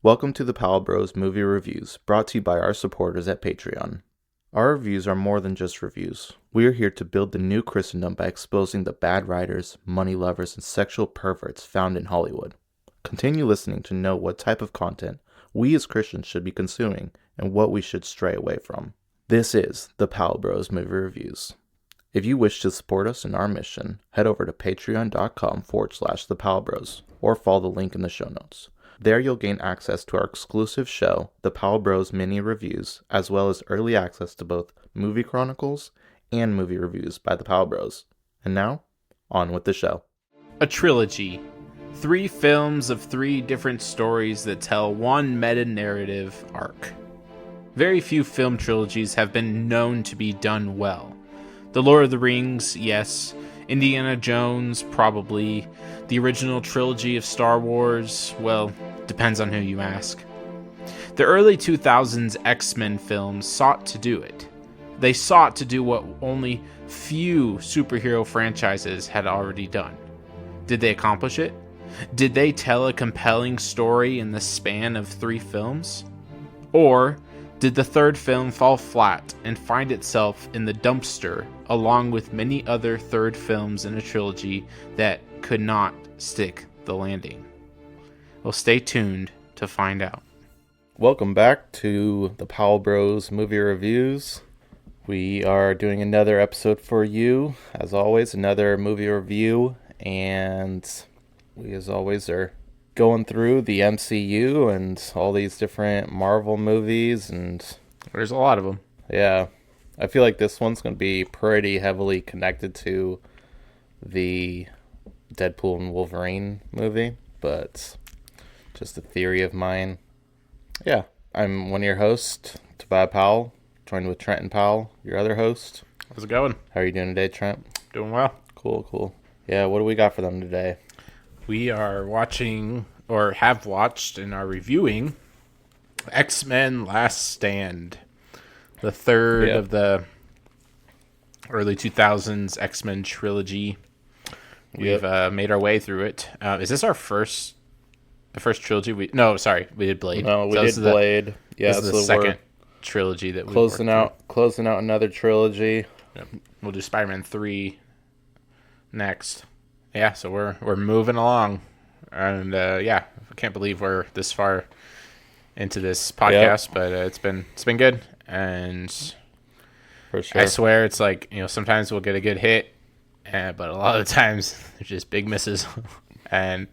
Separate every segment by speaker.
Speaker 1: Welcome to the Pal Bros Movie Reviews, brought to you by our supporters at Patreon. Our reviews are more than just reviews. We are here to build the new Christendom by exposing the bad writers, money lovers, and sexual perverts found in Hollywood. Continue listening to know what type of content we as Christians should be consuming and what we should stray away from. This is the Pal Bros Movie Reviews. If you wish to support us in our mission, head over to patreon.com/thepalbros or follow the link in the show notes. There you'll gain access to our exclusive show, the Pal Bros Mini Reviews, as well as early access to both movie chronicles and movie reviews by the Pal Bros. And now, on with the show.
Speaker 2: A trilogy. 3 films of 3 different stories that tell one meta-narrative arc. Very few film trilogies have been known to be done well. The Lord of the Rings, yes. Indiana Jones, probably. The original trilogy of Star Wars, well, depends on who you ask. The early 2000s X-Men films sought to do it. They sought to do what only few superhero franchises had already done. Did they accomplish it? Did they tell a compelling story in the span of 3 films? Or did the third film fall flat and find itself in the dumpster along with many other third films in a trilogy that could not stick the landing? Well, stay tuned to find out.
Speaker 1: Welcome back to the Pal Bros Movie Reviews. We are doing another episode for you. As always, another movie review. And we, as always, are going through the MCU and all these different Marvel movies. And
Speaker 2: There's a lot of them.
Speaker 1: yeah, I feel like this one's going to be pretty heavily connected to the Deadpool and Wolverine movie. But just a theory of mine. Yeah, I'm one of your hosts, Tobiah Powell, joined with Trent and Powell, your other host.
Speaker 2: How's it going?
Speaker 1: How are you doing today, Trent?
Speaker 2: Doing well.
Speaker 1: Cool. Yeah, what do we got for them today?
Speaker 2: We are watching, or have watched and are reviewing, X-Men Last Stand. The third of the early 2000s X-Men trilogy. We've made our way through it. Is this the first trilogy? We did Blade.
Speaker 1: No, we did Blade.
Speaker 2: This is the second trilogy that we're
Speaker 1: closing out another trilogy.
Speaker 2: Yep. We'll do Spider-Man 3 next. Yeah, so we're moving along, and I can't believe we're this far into this podcast, but it's been good, and
Speaker 1: for sure.
Speaker 2: I swear it's like, sometimes we'll get a good hit, but a lot of the times they're just big misses, and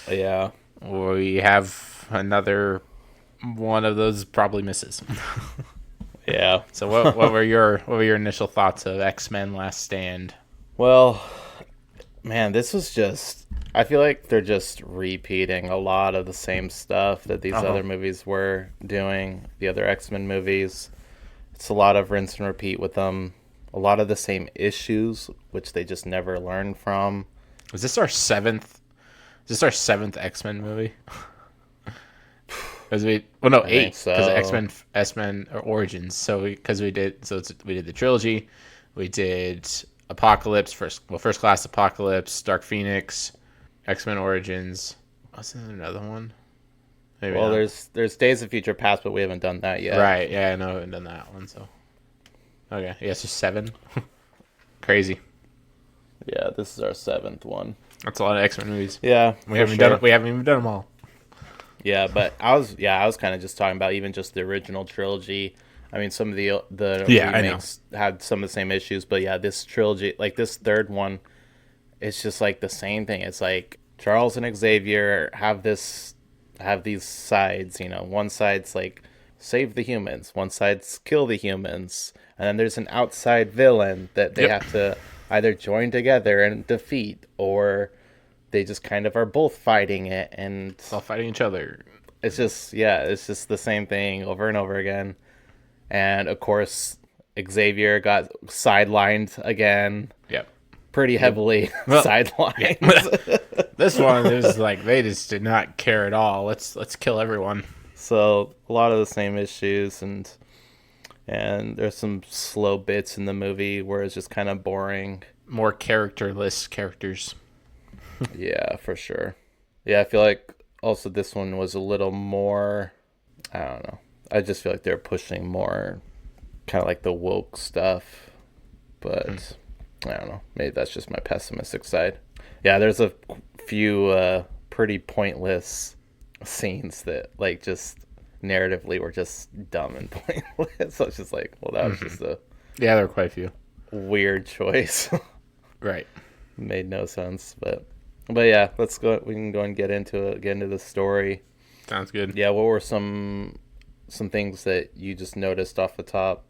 Speaker 1: yeah,
Speaker 2: we have another one of those probably misses.
Speaker 1: Yeah.
Speaker 2: So what were your initial thoughts of X-Men Last Stand?
Speaker 1: Well, man, this was just, I feel like they're just repeating a lot of the same stuff that these other movies were doing, the other X-Men movies. It's a lot of rinse and repeat with them. A lot of the same issues, which they just never learned from.
Speaker 2: Is this our seventh X-Men movie? Because 8, because X-Men Origins. So we did the trilogy, we did Apocalypse, First Class Apocalypse, Dark Phoenix, X-Men Origins. Wasn't there another one? Maybe
Speaker 1: well,
Speaker 2: not.
Speaker 1: there's Days of Future Past, but we haven't done that yet.
Speaker 2: Right, yeah, I know we haven't done that one, so. Okay, yeah, so 7. Crazy.
Speaker 1: Yeah, this is our 7th one.
Speaker 2: That's a lot of X-Men movies.
Speaker 1: Yeah,
Speaker 2: we haven't even done them all.
Speaker 1: Yeah, but I was kind of just talking about even just the original trilogy. I mean, some of the remakes had some of the same issues, but yeah, this trilogy, like this third one, it's just like the same thing. It's like Charles and Xavier have these sides. One side's like save the humans, one side's kill the humans, and then there's an outside villain that they have to either join together and defeat, or they just kind of are both fighting it, and
Speaker 2: all fighting each other.
Speaker 1: It's just the same thing over and over again. And of course, Xavier got sidelined again.
Speaker 2: Yep.
Speaker 1: Pretty heavily sidelined.
Speaker 2: Yeah. This one is like they just did not care at all. Let's kill everyone.
Speaker 1: So a lot of the same issues, and there's some slow bits in the movie where it's just kind of boring.
Speaker 2: More characterless characters.
Speaker 1: Yeah, for sure. Yeah, I feel like also this one was a little more, I don't know. I just feel like they're pushing more kind of like the woke stuff, but I don't know. Maybe that's just my pessimistic side. Yeah, there's a few pretty pointless scenes that like just narratively were just dumb and pointless. So it's just like, well, that was just a
Speaker 2: yeah, there were quite a few
Speaker 1: weird choice.
Speaker 2: Right.
Speaker 1: Made no sense, but yeah, let's go. We can go and get into the story.
Speaker 2: Sounds good.
Speaker 1: Yeah, what were some things that you just noticed off the top?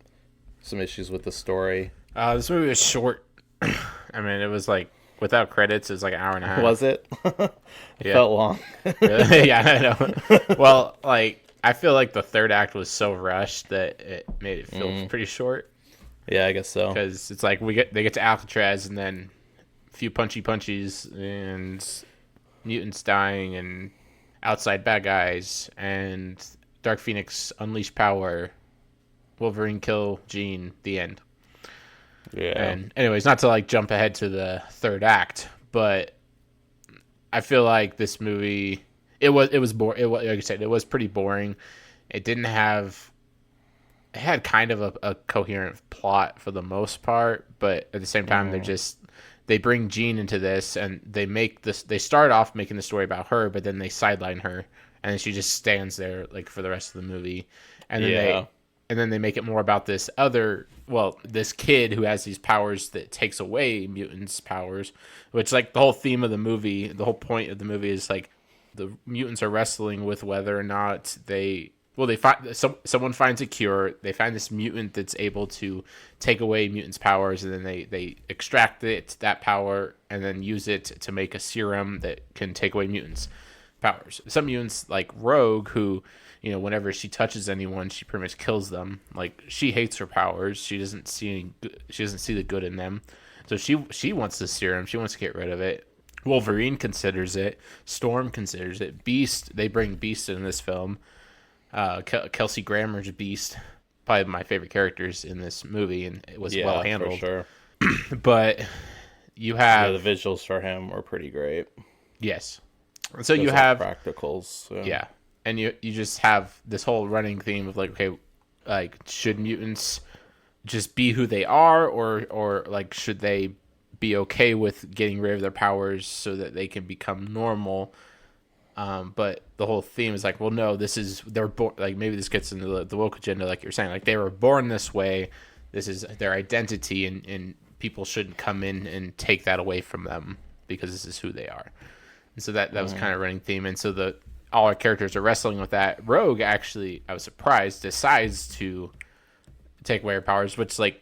Speaker 1: Some issues with the story.
Speaker 2: This movie was short. I mean, it was like without credits, it was like an hour and a half.
Speaker 1: Was it? It felt long.
Speaker 2: Yeah, I know. Well, like I feel like the third act was so rushed that it made it feel pretty short.
Speaker 1: Yeah, I guess so.
Speaker 2: Because it's like they get to Alcatraz and then a few punchies and mutants dying and outside bad guys and Dark Phoenix unleash power, Wolverine kill Jean, the end.
Speaker 1: Yeah.
Speaker 2: And anyways, not to like jump ahead to the third act, but I feel like this movie like I said, it was pretty boring. It had kind of a coherent plot for the most part, but at the same time they bring Jean into this and they start off making the story about her, but then they sideline her and then she just stands there like for the rest of the movie. And then they make it more about this kid who has these powers that takes away mutants' powers, which like the whole theme of the movie, the whole point of the movie is like the mutants are wrestling with whether or not someone finds a cure. They find this mutant that's able to take away mutants' powers, and then they extract that power and then use it to make a serum that can take away mutants' powers. Some mutants like Rogue, who whenever she touches anyone, she pretty much kills them. Like she hates her powers. She doesn't see the good in them. So she wants the serum. She wants to get rid of it. Wolverine considers it. Storm considers it. Beast. They bring Beast in this film. Kelsey Grammer's Beast, probably my favorite characters in this movie, and it was well handled.
Speaker 1: For
Speaker 2: sure. But you have
Speaker 1: the visuals for him were pretty great.
Speaker 2: Yes. So you have
Speaker 1: practicals. So.
Speaker 2: Yeah. And you just have this whole running theme of like, okay, like should mutants just be who they are, or like should they be okay with getting rid of their powers so that they can become normal? But the whole theme is like, well, no, they're born, like maybe this gets into the woke agenda, like you're saying, like they were born this way. This is their identity, and people shouldn't come in and take that away from them because this is who they are. And so that was kind of running theme. And so all our characters are wrestling with that. Rogue actually, I was surprised, decides to take away her powers, which like,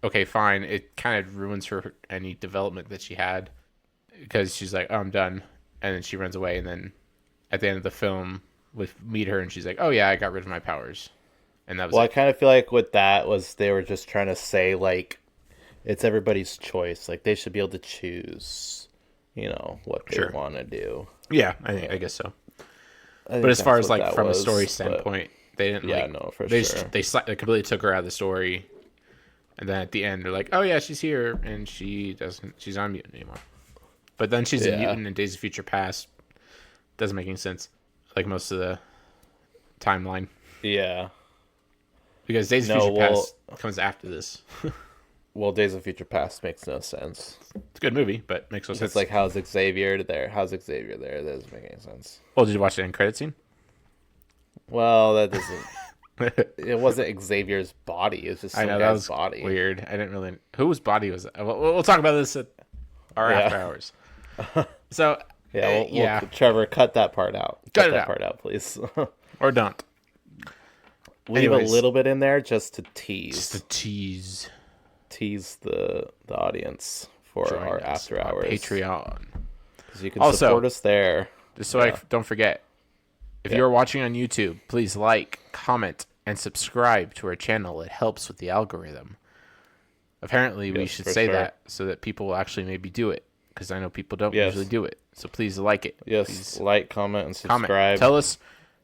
Speaker 2: okay, fine. It kind of ruins any development that she had because she's like, oh, I'm done. And then she runs away. And then at the end of the film, we meet her and she's like, oh yeah, I got rid of my powers. And that was
Speaker 1: I kind of feel like with that was they were just trying to say like, it's everybody's choice. Like they should be able to choose, what they want to do.
Speaker 2: Yeah, I guess so. But as far as like from a story standpoint, they didn't.
Speaker 1: Yeah,
Speaker 2: like,
Speaker 1: no, for
Speaker 2: they
Speaker 1: sure.
Speaker 2: They completely took her out of the story, and then at the end they're like, "Oh yeah, she's here," and she's not a mutant anymore. But then she's a mutant in Days of Future Past. Doesn't make any sense, like most of the timeline.
Speaker 1: Yeah,
Speaker 2: because Days of Future Past comes after this.
Speaker 1: Well, Days of Future Past makes no sense.
Speaker 2: It's a good movie, but makes no sense.
Speaker 1: It's like, how's Xavier there? That doesn't make any sense.
Speaker 2: Well, did you watch the end credit scene?
Speaker 1: Well, that doesn't. It wasn't Xavier's body. It was just some guy's body.
Speaker 2: Weird. I didn't really. Whose body was that? We'll talk about this at our after hours. So
Speaker 1: Trevor, cut that part out.
Speaker 2: Cut
Speaker 1: that part out, please.
Speaker 2: Or don't.
Speaker 1: Leave a little bit in there just to tease. Tease the audience for our after hours
Speaker 2: Patreon,
Speaker 1: because you can support us there.
Speaker 2: Just so I don't forget, if you're watching on YouTube, please like, comment, and subscribe to our channel. It helps with the algorithm. Apparently, we should say that so that people will actually maybe do it, because I know people don't usually do it. So please like it.
Speaker 1: Yes,
Speaker 2: please
Speaker 1: like, comment, and subscribe.
Speaker 2: Tell us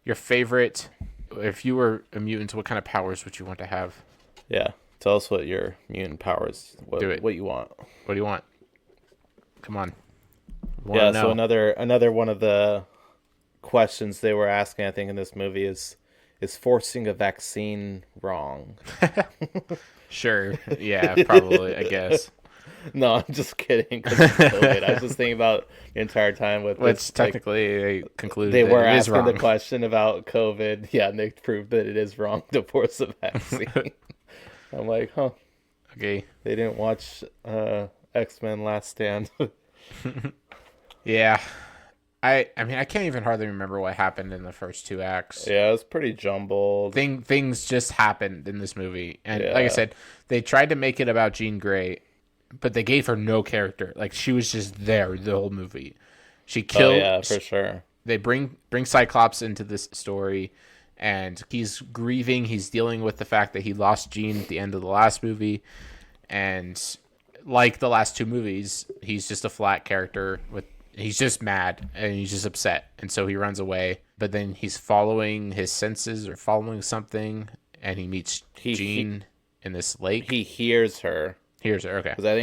Speaker 2: your favorite. If you were a mutant, what kind of powers would you want to have?
Speaker 1: Yeah. Tell us what your mutant powers. Do it. What you want.
Speaker 2: What do you want? Come on.
Speaker 1: So another one of the questions they were asking, I think, in this movie is forcing a vaccine wrong?
Speaker 2: Sure. Yeah, probably, I guess.
Speaker 1: No, I'm just kidding. 'Cause of COVID. I was just thinking about the entire time with
Speaker 2: Which
Speaker 1: this,
Speaker 2: technically they concluded
Speaker 1: they
Speaker 2: that
Speaker 1: were
Speaker 2: it is
Speaker 1: asking the
Speaker 2: wrong.
Speaker 1: question about COVID. Yeah, and they proved that it is wrong to force a vaccine. I'm like, huh.
Speaker 2: Okay.
Speaker 1: They didn't watch X-Men Last Stand.
Speaker 2: Yeah. I mean, I can't even hardly remember what happened in the first 2 acts.
Speaker 1: Yeah, it was pretty jumbled.
Speaker 2: Things just happened in this movie. And
Speaker 1: Yeah.
Speaker 2: like I said, they tried to make it about Jean Grey, but they gave her no character. Like, she was just there the whole movie. She killed...
Speaker 1: Oh, yeah, for sure.
Speaker 2: They bring Cyclops into this story, and he's grieving. He's dealing with the fact that he lost Jean at the end of the last movie. And like the last 2 movies, he's just a flat character with... He's just mad and he's just upset. And so he runs away. But then he's following his senses or following something. And he meets Jean in this lake.
Speaker 1: He hears her.
Speaker 2: Hears her, okay.
Speaker 1: Because I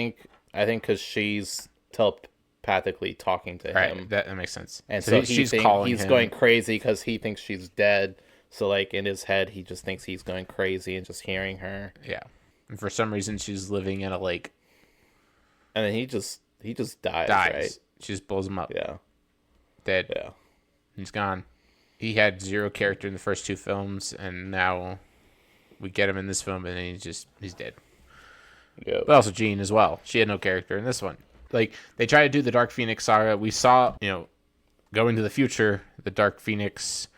Speaker 1: think because she's telepathically talking to him.
Speaker 2: Right, that makes sense.
Speaker 1: And so he's going crazy because he thinks she's dead. So like in his head, he just thinks he's going crazy and just hearing her.
Speaker 2: Yeah. And for some reason, she's living in a lake.
Speaker 1: And then he just dies. Right?
Speaker 2: She just blows him up.
Speaker 1: Yeah.
Speaker 2: Dead.
Speaker 1: Yeah.
Speaker 2: He's gone. He had 0 character in the first 2 films, and now we get him in this film, and he's dead.
Speaker 1: Yep.
Speaker 2: But also Jean as well. She had no character in this one. Like, they try to do the Dark Phoenix saga. We saw, going to the future, the Dark Phoenix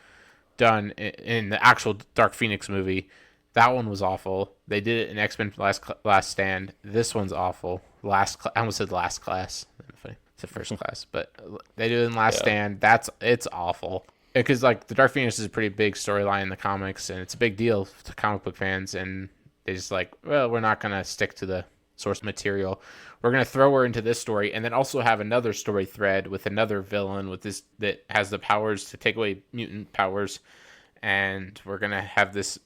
Speaker 2: done in the actual Dark Phoenix movie. That one was awful. They did it in X-Men Last Stand. This one's awful. I almost said Last Class. Funny. It's the first class, but they do it in Last Stand. It's awful. Because like the Dark Phoenix is a pretty big storyline in the comics, and it's a big deal to comic book fans. And they just like, well, we're not gonna stick to the source material. We're gonna throw her into this story, and then also have another story thread with another villain with this that has the powers to take away mutant powers, and we're gonna have this.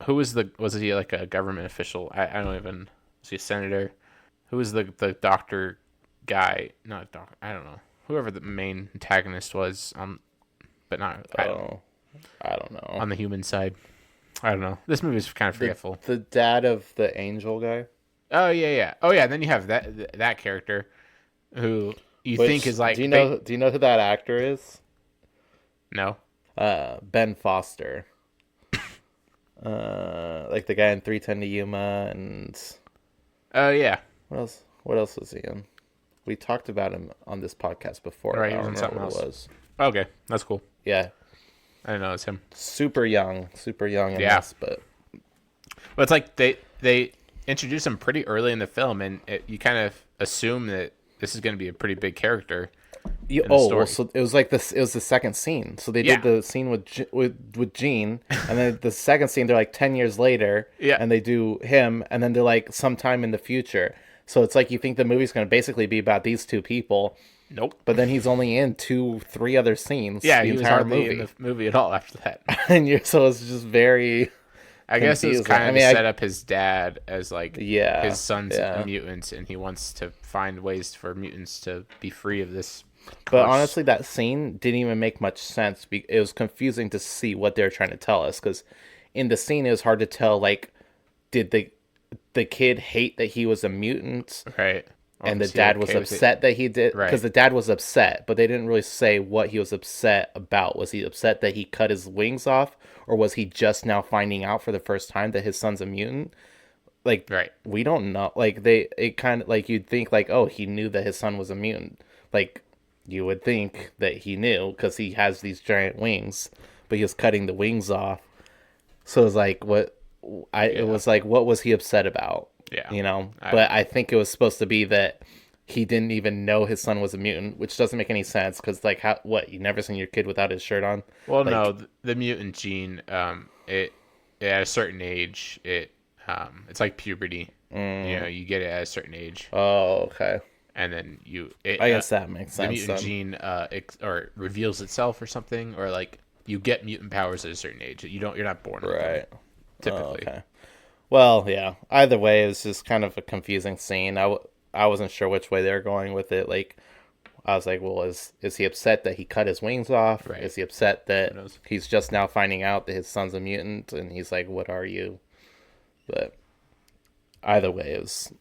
Speaker 2: Was he like a government official? I don't even. Was he a senator? Who was the doctor guy? Not doctor. I don't know. Whoever the main antagonist was. But not. I don't know. On the human side, I don't know. This movie's kind of forgetful.
Speaker 1: The dad of the angel guy.
Speaker 2: Oh yeah. Oh yeah. And then you have that character, who think is like.
Speaker 1: Do you know who that actor is?
Speaker 2: No.
Speaker 1: Ben Foster. Like the guy in 3:10 to Yuma and.
Speaker 2: Oh yeah.
Speaker 1: What else was he in? We talked about him on this podcast before.
Speaker 2: Right,
Speaker 1: I don't
Speaker 2: remember
Speaker 1: remember
Speaker 2: what
Speaker 1: what
Speaker 2: it
Speaker 1: it was.
Speaker 2: Okay, that's cool.
Speaker 1: Yeah.
Speaker 2: I didn't know it's him.
Speaker 1: Super young in this, but
Speaker 2: it's like they introduce him pretty early in the film, and you kind of assume that this is going to be a pretty big character.
Speaker 1: So it was like this. It was the second scene. So they did the scene with Jean, and then the second scene they're like 10 years later, and they do him, and then they're like sometime in the future. So it's like you think the movie's going to basically be about these 2 people.
Speaker 2: Nope.
Speaker 1: But then he's only in 2-3 other scenes.
Speaker 2: Yeah, he was hardly in the movie at all after that.
Speaker 1: So it's just very.
Speaker 2: I guess it's kind of to set up his dad as like his son's a mutant, and he wants to find ways for mutants to be free of this.
Speaker 1: But honestly, that scene didn't even make much sense. It was confusing to see what they're trying to tell us, because in the scene it was hard to tell. Like, did the kid hate that he was a mutant?
Speaker 2: Right.
Speaker 1: And the dad was upset that he did, because the dad was upset, but they didn't really say what he was upset about. Was he upset that he cut his wings off, or was he just now finding out for the first time that his son's a mutant? Like, we don't know. Like, it kind of like you'd think like, oh, he knew that his son was a mutant. Like, you would think that he knew because he has these giant wings, but he was cutting the wings off. So it was like, it was like, what was he upset about? Yeah. But I think it was supposed to be that he didn't even know his son was a mutant, which doesn't make any sense, because like, you never seen your kid without his shirt on?
Speaker 2: Well, like, no, the mutant gene, it at a certain age, it's like puberty. You get it at a certain age.
Speaker 1: Oh, okay.
Speaker 2: And then
Speaker 1: I guess that makes sense.
Speaker 2: The mutant gene or reveals itself or something, or like you get mutant powers at a certain age. You're not born with them, typically.
Speaker 1: Oh, okay. Well, yeah. Either way, it was just kind of a confusing scene. I wasn't sure which way they were going with it. Like, I was like, well, is he upset that he cut his wings off?
Speaker 2: Right.
Speaker 1: Is he upset that he's just now finding out that his son's a mutant? And he's like, what are you? But either way, it was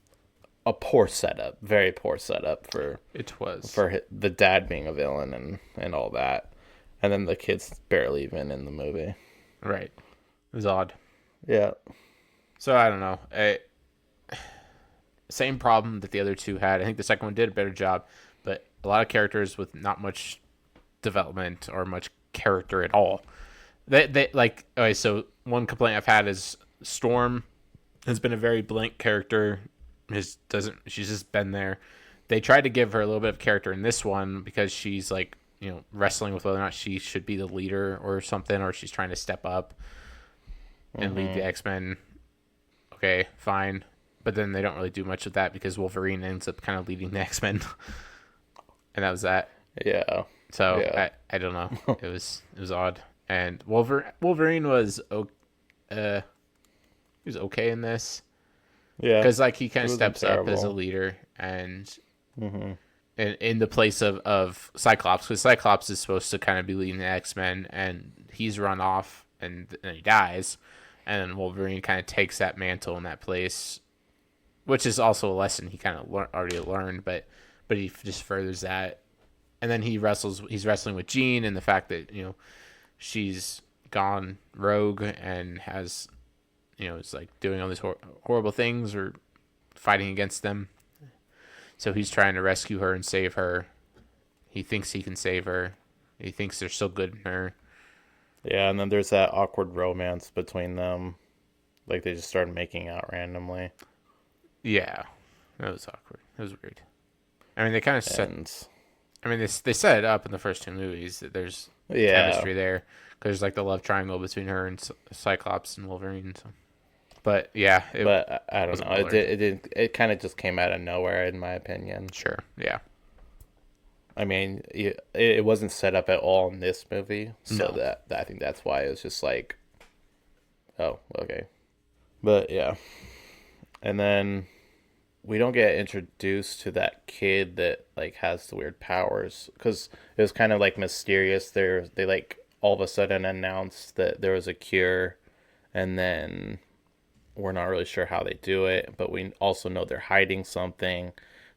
Speaker 1: a poor setup, very poor setup for the dad being a villain and all that. And then the kid's barely even in the movie.
Speaker 2: Right. It was odd.
Speaker 1: Yeah.
Speaker 2: So I don't know. Same problem that the other two had. I think the second one did a better job, but a lot of characters with not much development or much character at all. They like, okay, so one complaint I've had is Storm has been a very blank character. She's just been there. They tried to give her a little bit of character in this one because she's like, you know, wrestling with whether or not she should be the leader or something, or she's trying to step up and lead the X-Men. Okay, fine. But then they don't really do much with that because Wolverine ends up kind of leading the X-Men. And that was that.
Speaker 1: Yeah.
Speaker 2: So yeah. I don't know. It was odd. And Wolverine was he was okay in this. Yeah. Because like he kind of steps up as a leader and in the place of Cyclops, because Cyclops is supposed to kind of be leading the X-Men, and he's run off and he dies, and then Wolverine kind of takes that mantle in that place, which is also a lesson he kind of already learned, but he just furthers that. And then he's wrestling with Jean and the fact that, you know, she's gone rogue and has, you know, is like doing all these horrible things or fighting against them. So he's trying to rescue her and save her. He thinks he can save her. He thinks they're still good in her.
Speaker 1: Yeah, and then there's that awkward romance between them. Like they just started making out randomly.
Speaker 2: Yeah, that was awkward. It was weird. I mean, they kind of set. I mean, they set it up in the first two movies that there's chemistry there because there's like the love triangle between her and Cyclops and Wolverine. So. But yeah,
Speaker 1: but I don't know. It kind of just came out of nowhere, in my opinion.
Speaker 2: Sure. Yeah.
Speaker 1: I mean, it wasn't set up at all in this movie, so that I think that's why it was just like, oh, okay. But yeah, and then we don't get introduced to that kid that like has the weird powers because it was kind of like mysterious. They like all of a sudden announced that there was a cure, and then we're not really sure how they do it, but we also know they're hiding something.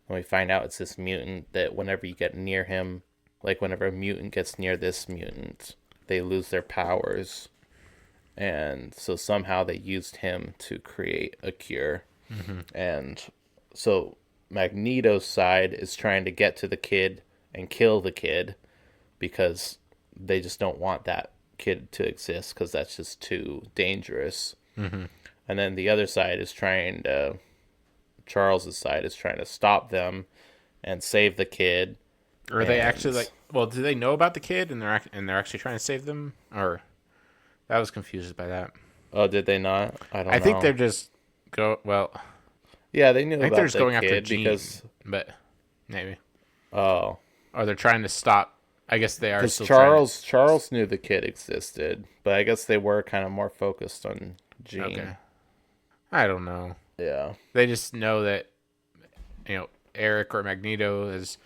Speaker 1: And we find out it's this mutant that whenever you get near him, like whenever a mutant gets near this mutant, they lose their powers. And so somehow they used him to create a cure. Mm-hmm. And so Magneto's side is trying to get to the kid and kill the kid because they just don't want that kid to exist because that's just too dangerous. Mm-hmm. And then the other side is Charles's side is trying to stop them and save the kid.
Speaker 2: Are they actually like? Well, do they know about the kid and they're actually trying to save them? Or I was confused by that.
Speaker 1: Oh, did they not? I don't know.
Speaker 2: I think they're just well.
Speaker 1: Yeah, they knew about the kid. I think they're just
Speaker 2: going after Jean, but maybe.
Speaker 1: Oh.
Speaker 2: Or they're trying to stop. I guess they are. Still
Speaker 1: Charles knew the kid existed, but I guess they were kind of more focused on Jean.
Speaker 2: Okay. I don't know.
Speaker 1: Yeah.
Speaker 2: They just know that, you know, Eric or Magneto has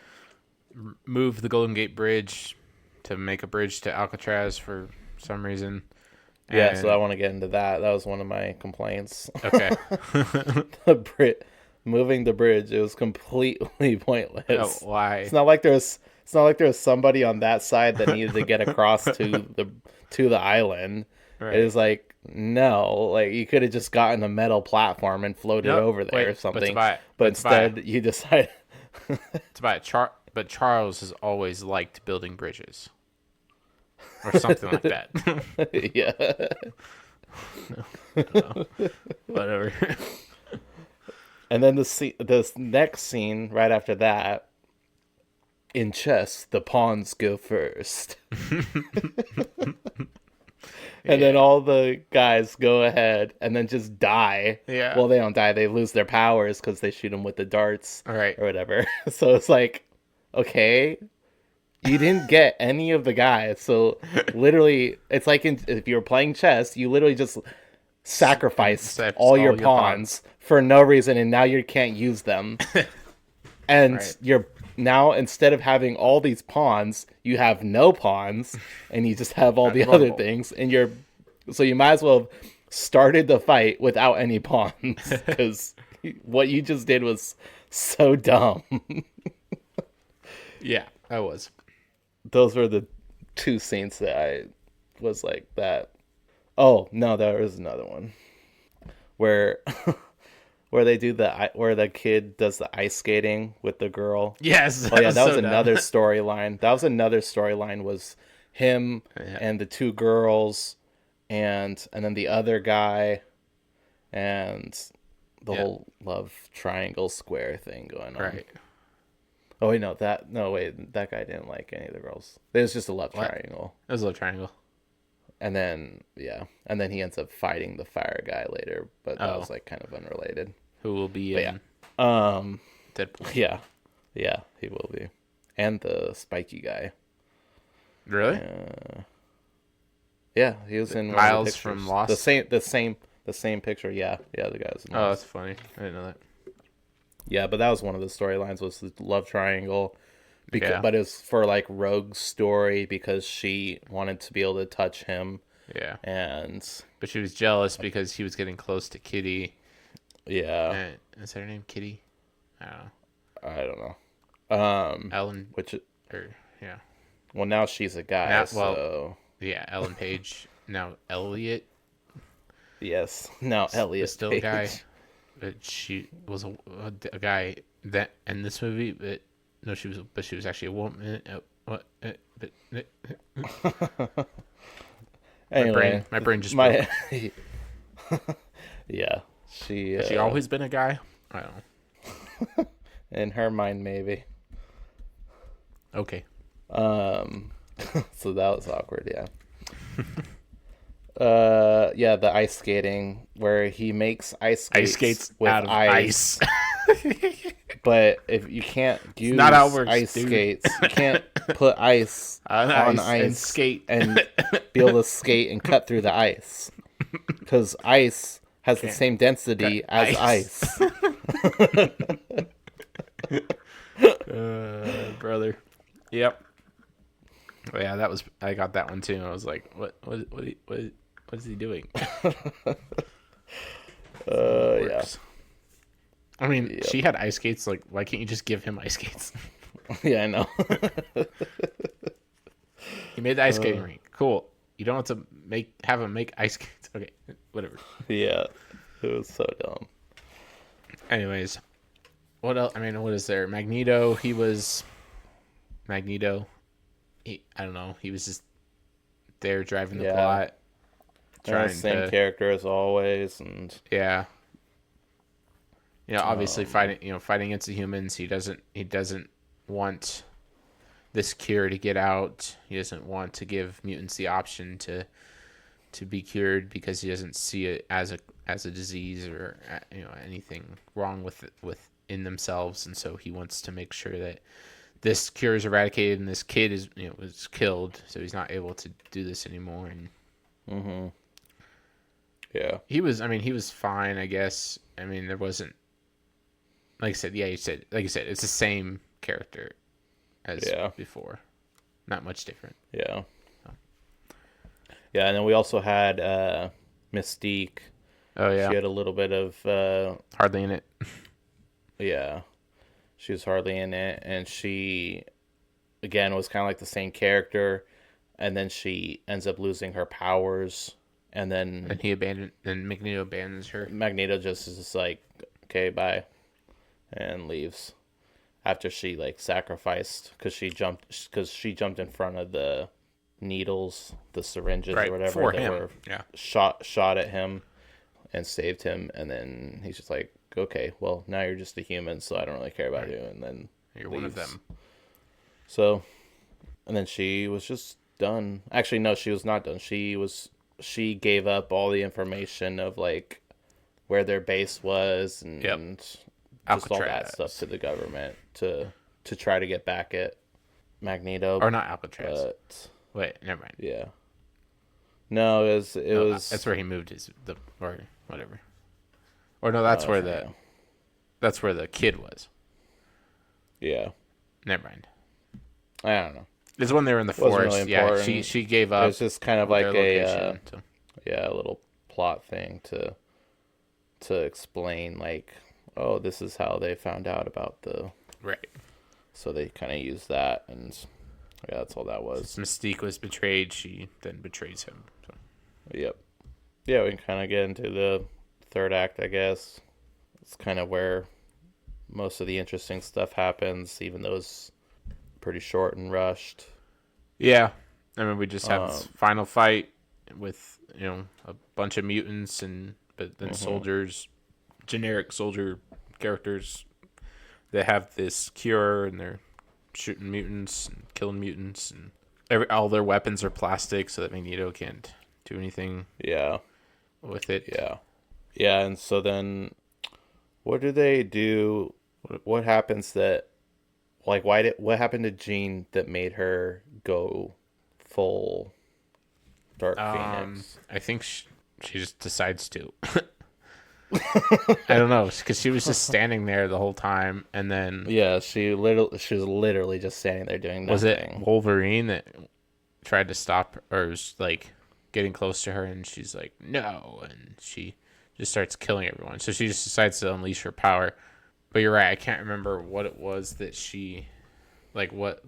Speaker 2: moved the Golden Gate Bridge to make a bridge to Alcatraz for some reason.
Speaker 1: Yeah, so I want to get into that. That was one of my complaints.
Speaker 2: Okay.
Speaker 1: Moving the bridge, it was completely pointless.
Speaker 2: Oh, why?
Speaker 1: It's not like there was somebody on that side that needed to get across to the island. Right. It was like, no, like you could have just gotten a metal platform and floated over there or something. But instead, you decided.
Speaker 2: But Charles has always liked building bridges, or something like that.
Speaker 1: Yeah.
Speaker 2: No. Whatever.
Speaker 1: And then the next scene right after that. In chess, the pawns go first. And then all the guys go ahead and then just die.
Speaker 2: Yeah.
Speaker 1: Well, they don't die. They lose their powers because they shoot them with the darts or whatever. So it's like, okay, you didn't get any of the guys. So literally, it's like if you were playing chess, you literally just sacrificed all your pawns for no reason, and now you can't use them. And your now instead of having all these pawns, you have no pawns, and you just have all the other things, and so you might as well have started the fight without any pawns, because what you just did was so dumb.
Speaker 2: Yeah, I was.
Speaker 1: Those were the two scenes that I was like that. Oh no, there was another one where where they do where the kid does the ice skating with the girl.
Speaker 2: Yes.
Speaker 1: Oh yeah, that was another storyline. That was another storyline, was him and the two girls and then the other guy and the whole love triangle square thing going on.
Speaker 2: Right.
Speaker 1: Oh wait, that guy didn't like any of the girls. It was just a love triangle.
Speaker 2: It was a love triangle.
Speaker 1: And then he ends up fighting the fire guy later, but that was like kind of unrelated.
Speaker 2: Who will be in Deadpool?
Speaker 1: Yeah, he will be, and the spiky guy.
Speaker 2: Really?
Speaker 1: Yeah, he was in
Speaker 2: Miles from Lost.
Speaker 1: The same picture. Yeah, the guy was in Lost.
Speaker 2: Oh, that's funny. I didn't know that.
Speaker 1: Yeah, but that was one of the storylines, was the love triangle. But it was for like Rogue's story, because she wanted to be able to touch him.
Speaker 2: Yeah.
Speaker 1: But
Speaker 2: she was jealous because he was getting close to Kitty.
Speaker 1: Yeah.
Speaker 2: Is that her name, Kitty? I
Speaker 1: don't know.
Speaker 2: Ellen. Yeah.
Speaker 1: Well, now she's a guy. So
Speaker 2: yeah, Ellen Page. Now Elliot.
Speaker 1: Yes. Now Elliot.
Speaker 2: Still Page. A guy. But she was a guy that in this movie. But no, she was actually a woman.
Speaker 1: Anyway,
Speaker 2: my brain just broke.
Speaker 1: Yeah.
Speaker 2: Has she always been a guy? I don't know.
Speaker 1: In her mind, maybe.
Speaker 2: Okay.
Speaker 1: So that was awkward, yeah. The ice skating, where he makes ice skates with
Speaker 2: out of ice.
Speaker 1: But if you can't use ice skates, you can't put ice on ice
Speaker 2: and skate
Speaker 1: and be able to skate and cut through the ice, because ice has the same density as ice.
Speaker 2: Brother. Yep. Oh, yeah, I got that one too. I was like, what is he doing?
Speaker 1: Yeah.
Speaker 2: I mean, she had ice skates. Like, why can't you just give him ice skates?
Speaker 1: Yeah, I know.
Speaker 2: He made the ice skating rink. Cool. You don't have to have him make ice skates. Okay, whatever.
Speaker 1: Yeah, it was so dumb.
Speaker 2: Anyways, what else? I mean, what is there? Magneto. He was Magneto. I don't know. He was just there driving the plot.
Speaker 1: Trying the same character as always, and
Speaker 2: obviously fighting against the humans. He doesn't want this cure to get out. He doesn't want to give mutants the option to be cured, because he doesn't see it as a disease or anything wrong with in themselves, and so he wants to make sure that this cure is eradicated and this kid was killed, so he's not able to do this anymore. And
Speaker 1: yeah,
Speaker 2: he was fine, I guess. I mean, there wasn't, like I said, it's the same character as before, not much different.
Speaker 1: Yeah. Yeah, and then we also had Mystique.
Speaker 2: Oh yeah,
Speaker 1: she had a little bit of
Speaker 2: hardly in it.
Speaker 1: Yeah, she was hardly in it, and she again was kind of like the same character, and then she ends up losing her powers, and then
Speaker 2: Magneto abandons her.
Speaker 1: Magneto just is just like, okay, bye, and leaves after she like sacrificed, because she jumped in front of the needles, the syringes or whatever that were shot at him and saved him, and then he's just like, okay, well, now you're just a human, so I don't really care about you, and then
Speaker 2: you're leaves. One of them.
Speaker 1: So, and then she was just done. Actually, no, she was not done. She gave up all the information of like where their base was and just all that stuff to the government to try to get back at Magneto.
Speaker 2: Or not Alcatraz. Wait, never mind.
Speaker 1: Yeah. No, it was.
Speaker 2: That's where he moved or whatever. Or no, that's where the kid was.
Speaker 1: Yeah.
Speaker 2: Never mind.
Speaker 1: I don't know.
Speaker 2: It's when they were in the forest. Really she gave up.
Speaker 1: It was just kind of like a little plot thing to explain, like, oh, this is how they found out about the
Speaker 2: right.
Speaker 1: So they kind of used that, and yeah, that's all that was.
Speaker 2: Since Mystique was betrayed, she then betrays him. So.
Speaker 1: Yep. Yeah, we can kind of get into the third act, I guess. It's kind of where most of the interesting stuff happens, even though it's pretty short and rushed.
Speaker 2: Yeah. I mean, we just have this final fight with, a bunch of mutants, but then soldiers, generic soldier characters that have this cure, and they're shooting mutants and killing mutants, and all their weapons are plastic so that Magneto can't do anything with it.
Speaker 1: Yeah, and so then what do they do? What happens that, like, what happened to Jean that made her go full Dark Phoenix?
Speaker 2: I think she just decides to. I don't know, because she was just standing there the whole time, and then
Speaker 1: she was literally just standing there doing nothing.
Speaker 2: Was it Wolverine that tried to stop, or was like getting close to her, and she's like, no, and she just starts killing everyone. So she just decides to unleash her power. But you're right, I can't remember what it was that she, like, what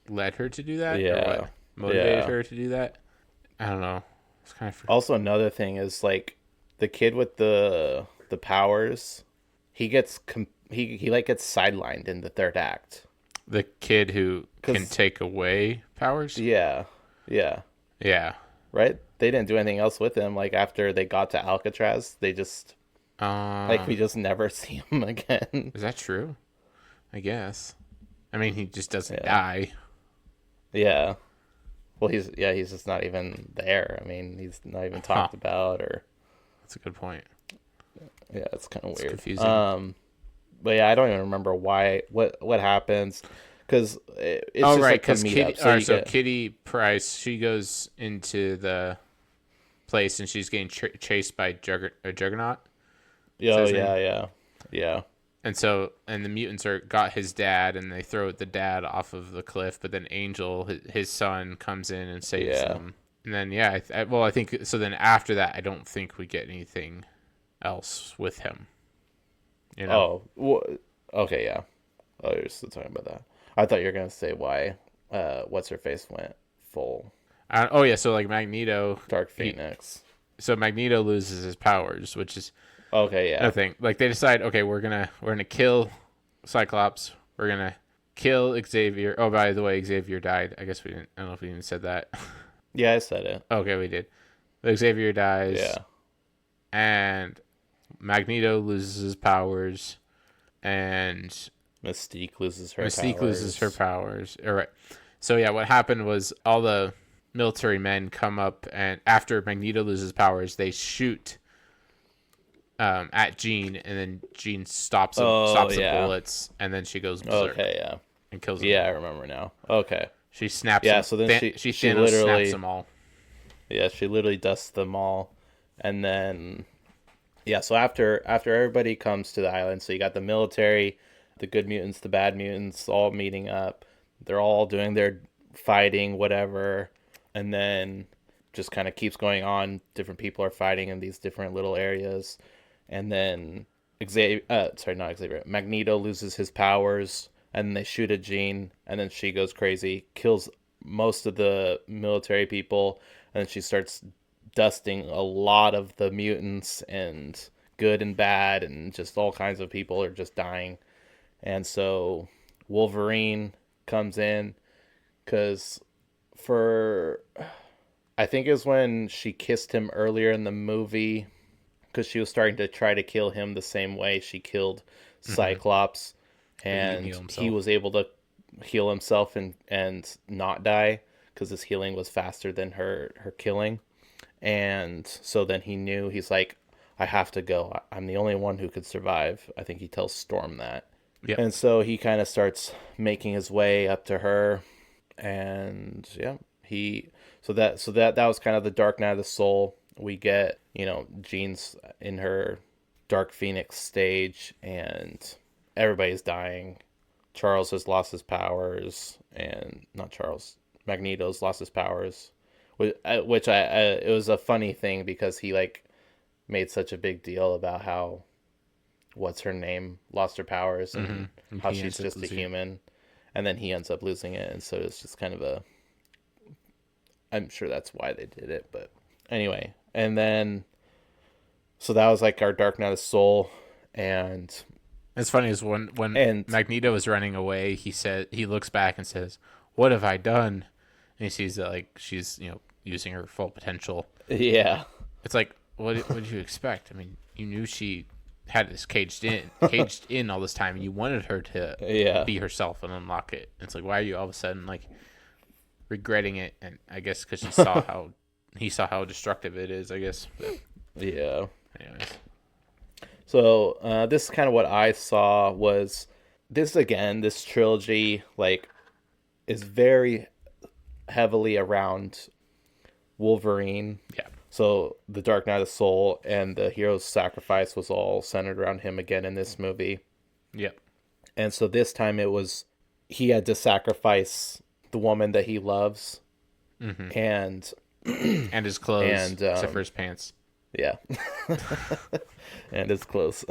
Speaker 2: led her to do that, or what motivated her to do that. I don't know. It's kind of
Speaker 1: also another thing is, like, the kid with the powers, he gets gets sidelined in the third act.
Speaker 2: The kid who can take away powers?
Speaker 1: Yeah. Right? They didn't do anything else with him. Like, after they got to Alcatraz, they just we just never see him again.
Speaker 2: Is that true? I guess. I mean, he just doesn't die.
Speaker 1: Yeah. Well, he's just not even there. I mean, he's not even talked about, or.
Speaker 2: That's a good point.
Speaker 1: Yeah, it's kind of weird.
Speaker 2: Confusing.
Speaker 1: But yeah, I don't even remember what happens, because it's
Speaker 2: just
Speaker 1: right,
Speaker 2: because Kitty Pryce, she goes into the place and she's getting chased by Juggernaut.
Speaker 1: Yeah.
Speaker 2: And the mutants got his dad, and they throw the dad off of the cliff, but then Angel, his son, comes in and saves him. And then, I think, so then after that, I don't think we get anything else with him.
Speaker 1: Oh, well, okay, yeah. Oh, you're still talking about that. I thought you were going to say why What's-Her-Face went full.
Speaker 2: So, like, Magneto...
Speaker 1: Dark Phoenix.
Speaker 2: So Magneto loses his powers, which is...
Speaker 1: Okay, yeah.
Speaker 2: Nothing. Like, they decide, okay, we're gonna kill Cyclops. We're going to kill Xavier. Oh, by the way, Xavier died. I guess we didn't... I don't know if we even said that.
Speaker 1: Yeah, I said it.
Speaker 2: Okay, we did. But Xavier dies.
Speaker 1: Yeah.
Speaker 2: And Magneto loses his powers. And
Speaker 1: Mystique loses her
Speaker 2: powers. All right. So, yeah, what happened was all the military men come up, and after Magneto loses powers, they shoot at Jean, and then Jean stops the bullets, and then she goes berserk.
Speaker 1: Okay, yeah.
Speaker 2: And kills them.
Speaker 1: Yeah, I remember now. Okay.
Speaker 2: She snaps
Speaker 1: them.
Speaker 2: So then she literally snaps them all.
Speaker 1: Yeah, she literally dusts them all. And then, so after everybody comes to the island, so you got the military, the good mutants, the bad mutants, all meeting up. They're all doing their fighting, whatever. And then just kind of keeps going on. Different people are fighting in these different little areas. And then Magneto loses his powers. And they shoot at Jean, and then she goes crazy, kills most of the military people, and then she starts dusting a lot of the mutants, and good and bad, and just all kinds of people are just dying. And so Wolverine comes in, because I think it was when she kissed him earlier in the movie, because she was starting to try to kill him the same way she killed Cyclops. And he was able to heal himself and not die, because his healing was faster than her killing. And so then he knew, he's like, I have to go. I'm the only one who could survive. I think he tells Storm that.
Speaker 2: Yep.
Speaker 1: And so he kind of starts making his way up to her. And that was kind of the Dark Night of the Soul. We get, Jean's in her Dark Phoenix stage, and everybody's dying. Charles has lost his powers, and not Charles, Magneto's lost his powers, which it was a funny thing because he like made such a big deal about how what's her name lost her powers and how she's just a human, and then he ends up losing it, and so it's just kind of a. I'm sure that's why they did it, but anyway, and then so that was like our Dark Knight of the Soul, and
Speaker 2: it's funny is when Magneto is running away, he looks back and says, "What have I done?" And he sees that like she's using her full potential.
Speaker 1: Yeah,
Speaker 2: it's like what did you expect? I mean, you knew she had this caged in all this time, and you wanted her to be herself and unlock it. It's like, why are you all of a sudden like regretting it? And I guess because he saw how destructive it is, I guess. But,
Speaker 1: yeah.
Speaker 2: Anyways.
Speaker 1: So this is kind of what I saw was this trilogy like is very heavily around Wolverine.
Speaker 2: Yeah.
Speaker 1: So the Dark Knight of the Soul and the hero's sacrifice was all centered around him again in this movie.
Speaker 2: Yep.
Speaker 1: And so this time it was he had to sacrifice the woman that he loves, and
Speaker 2: his clothes, and except for his pants.
Speaker 1: Yeah, and his clothes,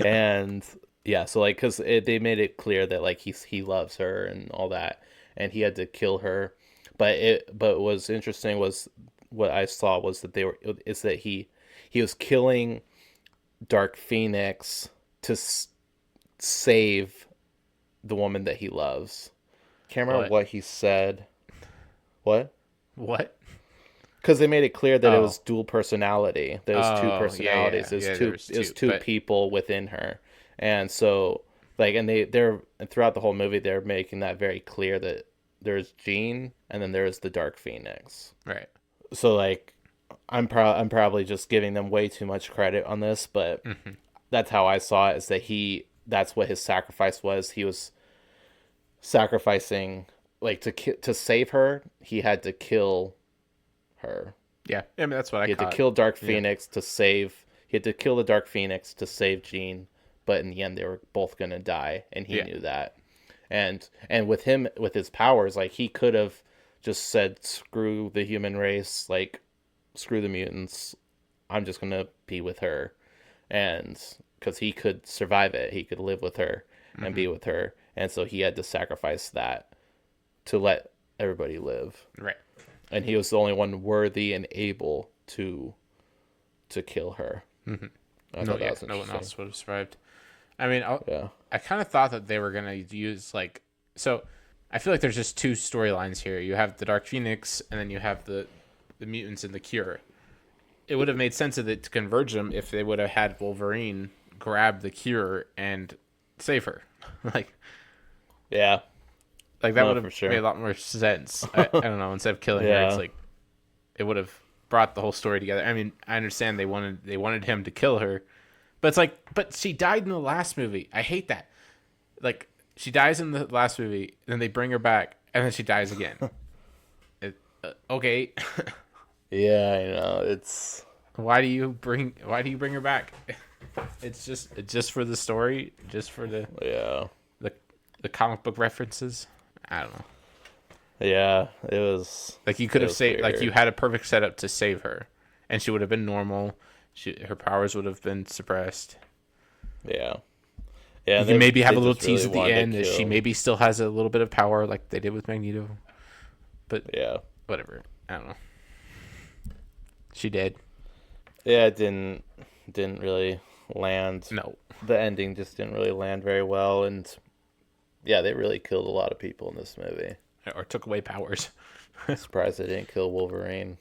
Speaker 1: and yeah. So like, because they made it clear that like he loves her and all that, and he had to kill her. But what was interesting was what I saw was that he was killing Dark Phoenix to save the woman that he loves. Can't remember what he said. What? Because they made it clear that it was dual personality. There was two personalities. It was two people within her, and so like, and they're throughout the whole movie they're making that very clear that there's Jean and then there's the Dark Phoenix.
Speaker 2: Right.
Speaker 1: So like, I'm probably just giving them way too much credit on this, but that's how I saw it. Is that that's what his sacrifice was. He was sacrificing like to save her. He had to kill her.
Speaker 2: Yeah, I mean that's what I.
Speaker 1: He had to kill Dark Phoenix to save. He had to kill the Dark Phoenix to save Jean, but in the end they were both gonna die, and he knew that. And with his powers, like he could have just said, "Screw the human race, like screw the mutants. I'm just gonna be with her," and because he could survive it, he could live with her and be with her, and so he had to sacrifice that to let everybody live.
Speaker 2: Right.
Speaker 1: And he was the only one worthy and able to kill her.
Speaker 2: No one else would have survived. I mean, I kind of thought that they were going to use, like... So, I feel like there's just two storylines here. You have the Dark Phoenix, and then you have the mutants and the Cure. It would have made sense of it to converge them if they would have had Wolverine grab the Cure and save her.
Speaker 1: Yeah.
Speaker 2: Like, that would have made a lot more sense. I don't know. Instead of killing her, it's like... It would have brought the whole story together. I mean, I understand they wanted him to kill her, but it's like, but she died in the last movie. I hate that. Like, she dies in the last movie, then they bring her back, and then she dies again. Okay.
Speaker 1: Yeah, I know. It's
Speaker 2: why do you bring her back? It's just for the story, just for the comic book references. I don't know.
Speaker 1: Yeah, it was
Speaker 2: like you could have saved. Like you had a perfect setup to save her, and she would have been normal. Her powers would have been suppressed.
Speaker 1: Yeah.
Speaker 2: You can maybe have a little tease at the end that she maybe still has a little bit of power, like they did with Magneto. But whatever. I don't know. She did.
Speaker 1: Yeah, it didn't really land.
Speaker 2: No,
Speaker 1: the ending just didn't really land very well, and they really killed a lot of people in this movie.
Speaker 2: Or took away powers.
Speaker 1: Surprised they didn't kill Wolverine.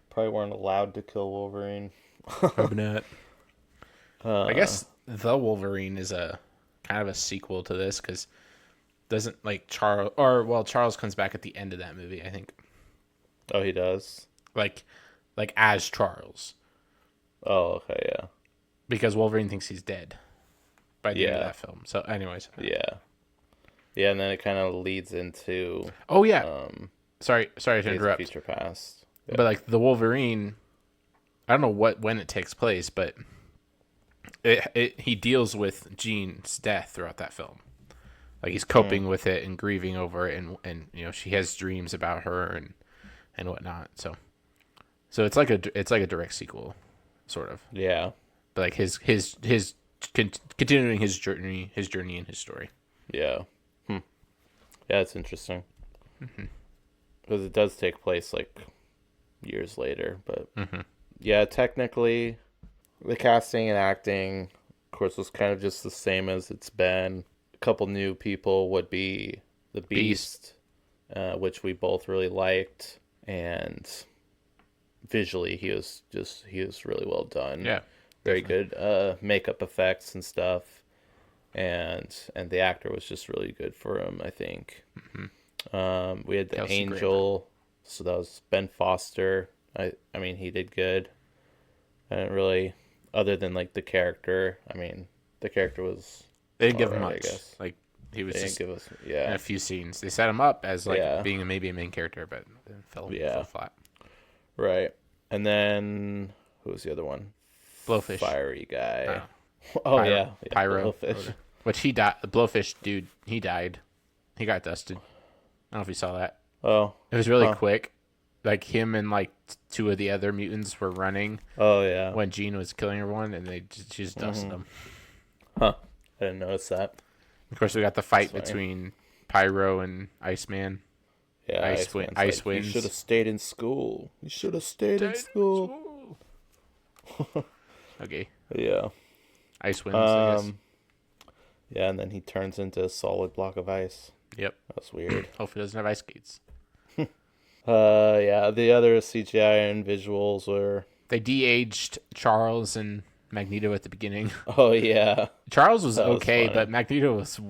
Speaker 1: Probably weren't allowed to kill Wolverine.
Speaker 2: Probably not. I guess The Wolverine is a kind of a sequel to this because doesn't like Charles comes back at the end of that movie, I think.
Speaker 1: Oh, he does?
Speaker 2: Like as Charles.
Speaker 1: Oh, okay, yeah.
Speaker 2: Because Wolverine thinks he's dead by the end of that film. So anyways.
Speaker 1: Yeah. Yeah, and then it kind of leads into...
Speaker 2: Oh, yeah. Sorry to interrupt.
Speaker 1: Future past. Yeah.
Speaker 2: But like the Wolverine, I don't know when it takes place, but he deals with Jean's death throughout that film. Like he's coping with it and grieving over it, and she has dreams about her and whatnot. So it's like a direct sequel, sort of.
Speaker 1: Yeah.
Speaker 2: But like his continuing his journey and his story.
Speaker 1: Yeah. Yeah, it's interesting. Because it does take place like years later, but yeah, technically the casting and acting, of course, was kind of just the same as it's been. A couple new people would be the Beast. Which we both really liked, and visually he was really well done.
Speaker 2: Yeah,
Speaker 1: very good makeup effects and stuff, and the actor was just really good for him, I think. We had the Angel, so that was Ben Foster. I mean, he did good. I didn't really, other than like the character. I mean, the character was.
Speaker 2: They didn't give him much. I guess. Like he was just
Speaker 1: give us,
Speaker 2: in a few scenes. They set him up as like being maybe a main character, but then fell flat. Right,
Speaker 1: and then who was the other one?
Speaker 2: Blowfish,
Speaker 1: fiery guy.
Speaker 2: Pyro.
Speaker 1: Blowfish.
Speaker 2: Which he died. The Blowfish dude, he died. He got dusted. I don't know if you saw that.
Speaker 1: Oh,
Speaker 2: it was really quick. Like him and like two of the other mutants were running.
Speaker 1: Oh yeah.
Speaker 2: When Jean was killing everyone, and they just dusted them.
Speaker 1: Huh. I didn't notice that.
Speaker 2: Of course, we got the fight between Pyro and Iceman.
Speaker 1: Yeah,
Speaker 2: Ice Winds.
Speaker 1: You should have stayed in school. You should have stayed in school.
Speaker 2: Okay.
Speaker 1: Yeah.
Speaker 2: Ice Winds, I guess.
Speaker 1: Yeah, and then he turns into a solid block of ice.
Speaker 2: Yep.
Speaker 1: That's weird.
Speaker 2: Hopefully, he doesn't have ice skates.
Speaker 1: Yeah, the other CGI and visuals were...
Speaker 2: They de-aged Charles and Magneto at the beginning.
Speaker 1: Oh, yeah.
Speaker 2: Charles was okay, but Magneto was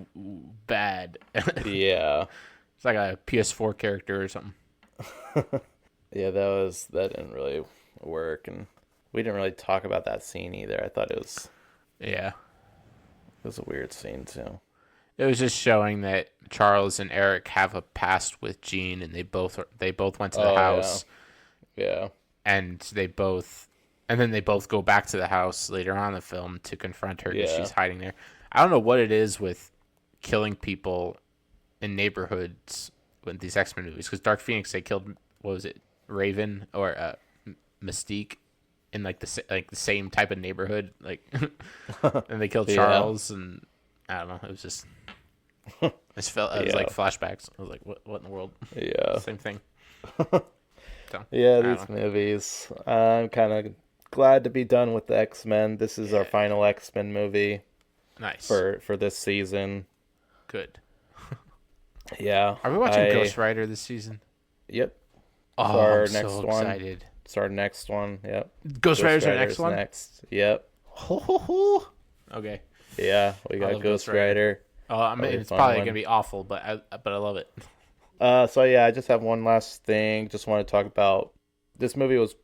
Speaker 2: bad.
Speaker 1: Yeah.
Speaker 2: It's like a PS4 character or something.
Speaker 1: Yeah, that didn't really work, and we didn't really talk about that scene either. I thought it was...
Speaker 2: Yeah.
Speaker 1: It was a weird scene, too.
Speaker 2: It was just showing that Charles and Eric have a past with Jean, and they both went to the house.
Speaker 1: Yeah.
Speaker 2: And then they both go back to the house later on in the film to confront her because she's hiding there. I don't know what it is with killing people in neighborhoods with these X-Men movies, because Dark Phoenix, they killed, what was it, Raven or Mystique in like the same type of neighborhood, like, and they killed Charles, and I don't know, it was just it was like flashbacks. I was like, what in the world?
Speaker 1: Yeah,
Speaker 2: same thing. So,
Speaker 1: yeah, these movies. I'm kind of glad to be done with the X-Men. This is our final X-Men movie.
Speaker 2: Nice
Speaker 1: for this season.
Speaker 2: Good.
Speaker 1: Yeah.
Speaker 2: Are we watching Ghost Rider this season?
Speaker 1: Yep.
Speaker 2: Oh, I'm so excited.
Speaker 1: It's our next one. Yep.
Speaker 2: Ghost Rider's our next one?
Speaker 1: Next. Yep.
Speaker 2: Okay.
Speaker 1: Yeah, we got Ghost Rider.
Speaker 2: Oh, I mean, it's probably going to be awful, but I love it.
Speaker 1: So yeah, I just have one last thing. Just want to talk about, this movie was,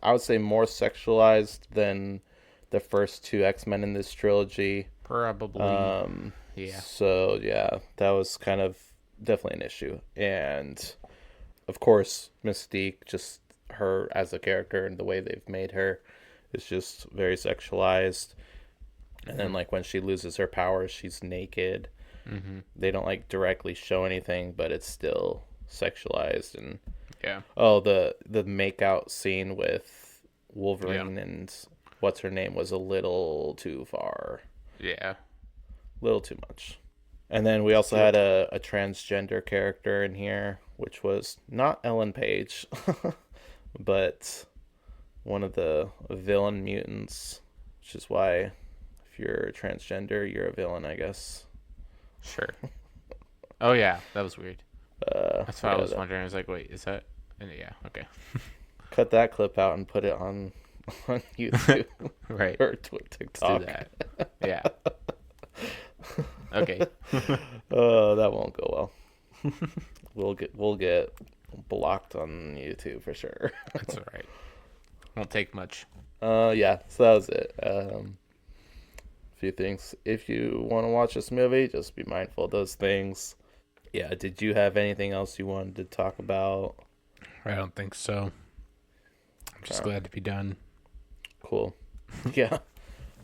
Speaker 1: I would say, more sexualized than the first two X-Men in this trilogy.
Speaker 2: Probably. Yeah.
Speaker 1: So yeah, that was kind of definitely an issue. And of course, Mystique, just her as a character and the way they've made her is just very sexualized. And then like when she loses her powers, she's naked. Mm-hmm. They don't like directly show anything, but it's still sexualized. And the make out scene with Wolverine and what's her name was a little too far.
Speaker 2: Yeah.
Speaker 1: A little too much. And then we also had a transgender character in here, which was not Ellen Page, but one of the villain mutants, which is why if you're transgender, you're a villain, I guess.
Speaker 2: Sure. Oh, yeah. That was weird. That's what I was wondering. I was like, wait, is that... Yeah, okay.
Speaker 1: Cut that clip out and put it on YouTube.
Speaker 2: Right.
Speaker 1: Or TikTok.
Speaker 2: Let's do that. Yeah. Okay.
Speaker 1: That won't go well. We'll get blocked on YouTube for sure.
Speaker 2: That's all right. Won't take much.
Speaker 1: Yeah. So that was it. A few things. If you want to watch this movie, just be mindful of those things. Yeah. Did you have anything else you wanted to talk about?
Speaker 2: I don't think so. I'm just glad to be done.
Speaker 1: Cool. Yeah.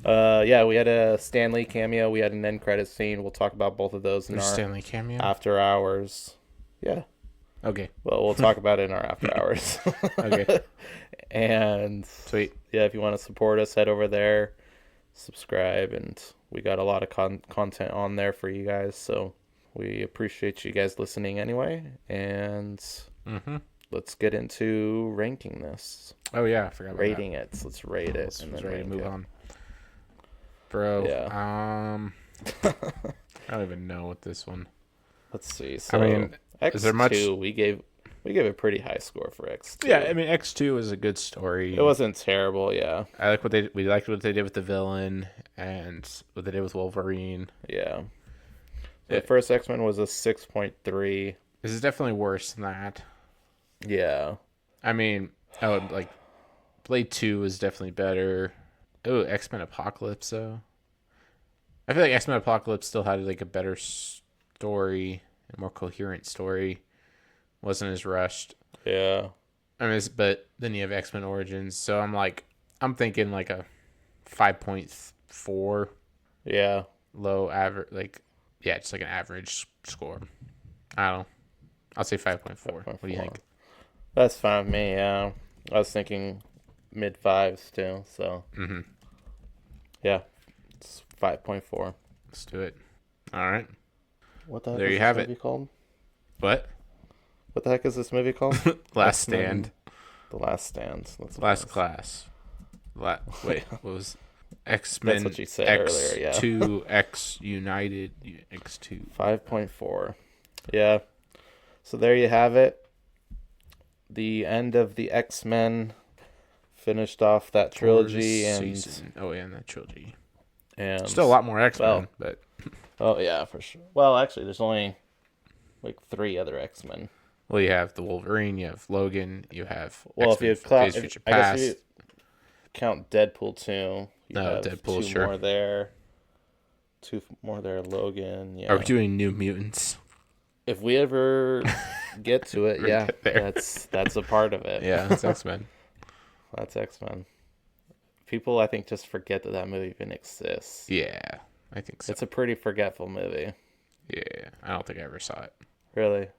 Speaker 1: Yeah, we had a Stan Lee cameo. We had an end credit scene. We'll talk about both of those in our
Speaker 2: Stan Lee cameo
Speaker 1: after hours. Yeah.
Speaker 2: Okay.
Speaker 1: Well, we'll talk about it in our after hours.
Speaker 2: Okay.
Speaker 1: And
Speaker 2: Sweet.
Speaker 1: Yeah, if you want to support us, head over there, subscribe, and we got a lot of content on there for you guys. So we appreciate you guys listening anyway. And let's get into ranking this.
Speaker 2: Oh yeah, I forgot about
Speaker 1: rating it. So let's rate it
Speaker 2: and then ready to move on.
Speaker 1: Bro.
Speaker 2: Yeah. I don't even know what this one.
Speaker 1: Let's see. So
Speaker 2: I mean,
Speaker 1: X2,
Speaker 2: is there much?
Speaker 1: We gave a pretty high score for X2.
Speaker 2: Yeah, I mean X2 is a good story.
Speaker 1: It wasn't terrible. Yeah.
Speaker 2: I like we liked what they did with the villain and what they did with Wolverine.
Speaker 1: Yeah. The first X-Men was a 6.3.
Speaker 2: This is definitely worse than that.
Speaker 1: Yeah.
Speaker 2: I mean, like Blade 2 is definitely better. Oh, X-Men Apocalypse though. I feel like X-Men Apocalypse still had like a better story, a more coherent story. Wasn't as rushed.
Speaker 1: Yeah.
Speaker 2: I mean, but then you have X-Men Origins, so I'm thinking like a 5.4.
Speaker 1: Yeah.
Speaker 2: Low average, just like an average score. I don't know. I'll say 5.4. What do you think?
Speaker 1: That's fine with me. Yeah. I was thinking mid fives too. So. Yeah. It's 5.4.
Speaker 2: Let's do it. All right.
Speaker 1: What the heck
Speaker 2: there
Speaker 1: is
Speaker 2: you
Speaker 1: this
Speaker 2: have
Speaker 1: movie
Speaker 2: it.
Speaker 1: Called?
Speaker 2: What?
Speaker 1: What the heck is this movie called?
Speaker 2: Last Stand.
Speaker 1: The Last Stand.
Speaker 2: Last Class. Wait, what was X-Men?
Speaker 1: That's what you said earlier. Yeah.
Speaker 2: X2 X United X2.
Speaker 1: 5.4. Yeah. So there you have it. The end of the X-Men finished off that trilogy and
Speaker 2: that trilogy.
Speaker 1: And
Speaker 2: still a lot more X-Men, but
Speaker 1: oh yeah, for sure. Well, actually, there's only like 3 other X-Men.
Speaker 2: Well, you have the Wolverine, you have Logan, you have
Speaker 1: If you
Speaker 2: Days of Future Past.
Speaker 1: I guess if you count Deadpool 2, you have
Speaker 2: Deadpool,
Speaker 1: 2 more there. 2 more there, Logan. Yeah.
Speaker 2: Are we doing New Mutants?
Speaker 1: If we ever get to it, yeah, that's a part of it.
Speaker 2: Yeah, that's X-Men.
Speaker 1: That's X-Men. People, I think, just forget that movie even exists.
Speaker 2: Yeah, I think so.
Speaker 1: It's a pretty forgetful movie.
Speaker 2: Yeah, I don't think I ever saw it.
Speaker 1: Really?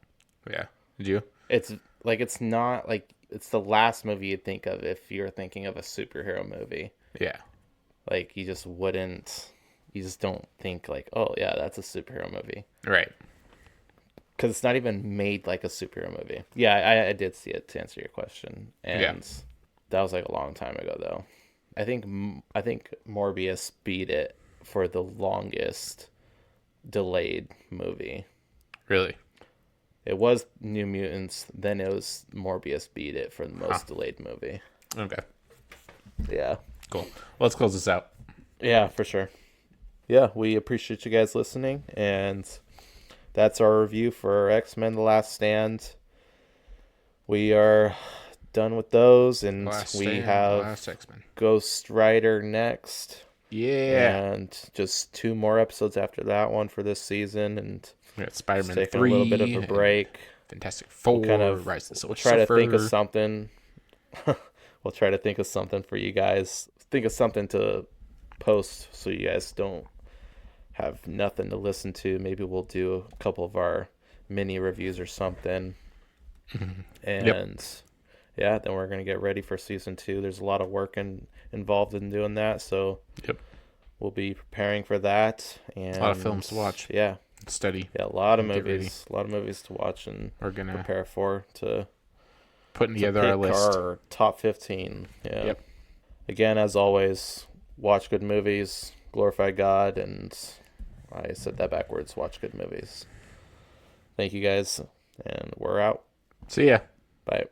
Speaker 2: Yeah. Did you?
Speaker 1: It's not like it's the last movie you'd think of if you're thinking of a superhero movie.
Speaker 2: Yeah.
Speaker 1: Like you just don't think like, oh yeah, that's a superhero movie.
Speaker 2: Right.
Speaker 1: Because it's not even made like a superhero movie. Yeah, I did see it, to answer your question, and that was like a long time ago though. I think Morbius beat it for the longest delayed movie.
Speaker 2: Really?
Speaker 1: It was New Mutants, then it was Morbius beat it for the most delayed movie.
Speaker 2: Okay.
Speaker 1: Yeah.
Speaker 2: Cool. Well, let's close this out.
Speaker 1: Yeah, for sure. Yeah, we appreciate you guys listening, and that's our review for X-Men: The Last Stand. We are done with those, and we have Ghost Rider next.
Speaker 2: Yeah.
Speaker 1: And just 2 more episodes after that one for this season, and
Speaker 2: we got Spider-Man 3,
Speaker 1: a little bit of a break.
Speaker 2: Fantastic Four, Rise of the Silver
Speaker 1: We'll try to think of something. We'll try to think of something for you guys. Think of something to post so you guys don't have nothing to listen to. Maybe we'll do a couple of our mini reviews or something. And yeah, then we're going to get ready for season 2. There's a lot of work involved in doing that, so we'll be preparing for that. And
Speaker 2: a lot of films to watch.
Speaker 1: Yeah.
Speaker 2: Study.
Speaker 1: Yeah, a lot of movies. A lot of movies to watch and
Speaker 2: we're gonna
Speaker 1: prepare for,
Speaker 2: putting together our list.
Speaker 1: Our top 15. Yeah.
Speaker 2: Yep.
Speaker 1: Again, as always, watch good movies, glorify God, and I said that backwards, watch good movies. Thank you guys, and we're out.
Speaker 2: See ya.
Speaker 1: Bye.